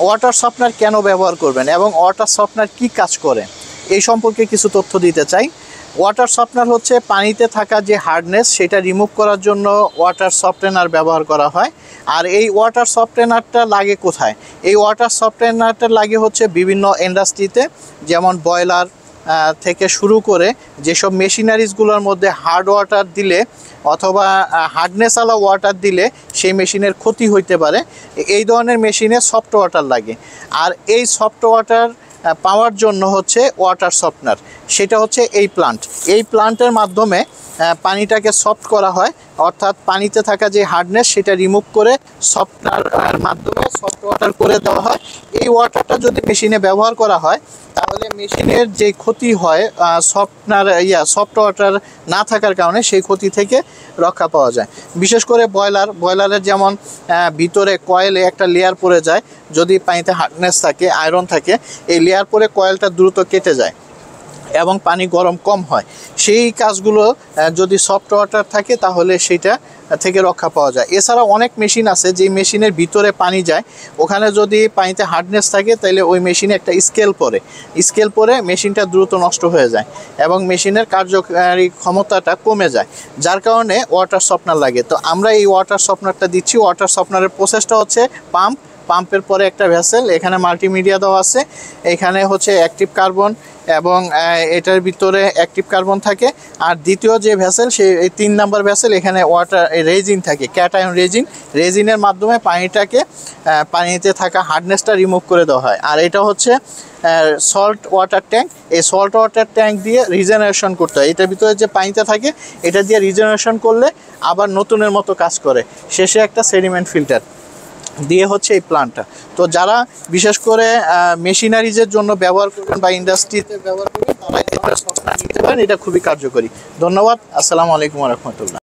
Water softener কেন ব্যবহার করবেন এবং ওয়াটার সফটনার কি কাজ করে এই সম্পর্কে কিছু তথ্য দিতে চাই। ওয়াটার সফটনার হচ্ছে পানিতে থাকা যে হার্ডনেস সেটা রিমুভ করার জন্য ওয়াটার সফটেনার ব্যবহার করা হয়। আর এই ওয়াটার সফটেনারটা লাগে কোথায়? এই ওয়াটার সফটেনারটা লাগে হচ্ছে বিভিন্ন ইন্ডাস্ট্রিতে, যেমন বয়লার থেকে শুরু করে যেসব মেশিনারিজগুলোর মধ্যে হার্ড ওয়াটার দিলে অথবা হার্ডনেসওয়ালা ওয়াটার দিলে সেই মেশিনের ক্ষতি হইতে পারে, এই ধরনের মেশিনে সফট ওয়াটার লাগে। আর এই সফট ওয়াটার পাওয়ার জন্য হচ্ছে ওয়াটার সফটনার, সেটা হচ্ছে এই প্লান্ট। এই প্লান্টের মাধ্যমে পানিটাকে সফট করা হয়, অর্থাৎ পানিতে থাকা যে হার্ডনেস সেটা রিমুভ করে সফটনার মাধ্যমে সফট ওয়াটার করে দেওয়া হয়। এই ওয়াটারটা যদি মেশিনে ব্যবহার করা হয় তাহলে মেশিনের যে ক্ষতি হয় সফট ওয়াটার না থাকার কারণে সেই ক্ষতি থেকে রক্ষা পাওয়া যায়। বিশেষ করে বয়লারের যেমন ভিতরে কয়েলে একটা লেয়ার পড়ে যায়, যদি পানিতে হার্ডনেস থাকে, আয়রন থাকে, এই লেয়ার পরে কয়েলটা দ্রুত কেটে যায় এবং পানি গরম কম হয়। সেই কাজগুলো যদি সফট ওয়াটার থাকে তাহলে সেইটা থেকে রক্ষা পাওয়া যায়। এছাড়া অনেক মেশিন আছে যে মেশিনের ভিতরে পানি যায়, ওখানে যদি পানিতে হার্ডনেস থাকে তাহলে ওই মেশিনে একটা স্কেল পরে মেশিনটা দ্রুত নষ্ট হয়ে যায় এবং মেশিনের কার্যকারী ক্ষমতাটা কমে যায়, যার কারণে ওয়াটার সফটনার লাগে। তো আমরা এই ওয়াটার সফটনারটা দিচ্ছি। ওয়াটার সফটনারের প্রসেসটা হচ্ছে পাম্পের পরে একটা ভেসেল, এখানে মাল্টিমিডিয়া দেওয়া আছে, এখানে হচ্ছে অ্যাক্টিভ কার্বন এবং এটার ভিতরে অ্যাক্টিভ কার্বন থাকে। আর দ্বিতীয় যে ভেসেল, সেই 3 নাম্বার ভেসেল, এখানে রেজিন থাকে, ক্যাটায়ন রেজিনের মাধ্যমে পানিতে থাকা হার্ডনেসটা রিমুভ করে দেওয়া হয়। আর এটা হচ্ছে সল্ট ওয়াটার ট্যাঙ্ক। এই সল্ট ওয়াটার ট্যাঙ্ক দিয়ে রিজেনারেশন করতে হয়। এটার ভিতরে যে পানিটা থাকে এটা দিয়ে রিজেনারেশন করলে আবার নতুনের মতো কাজ করে, শেষে একটা সেডিমেন্ট ফিল্টার দিয়ে হচ্ছে এই প্ল্যান্টটা। তো যারা বিশেষ করে মেশিনারিজের জন্য ব্যবহার করবেন বা ইন্ডাস্ট্রিতে ব্যবহার করবেন তারা এটা নিতে পারেন, এটা খুবই কার্যকরী। ধন্যবাদ। আসসালামু আলাইকুম ওয়া রাহমাতুল্লাহ।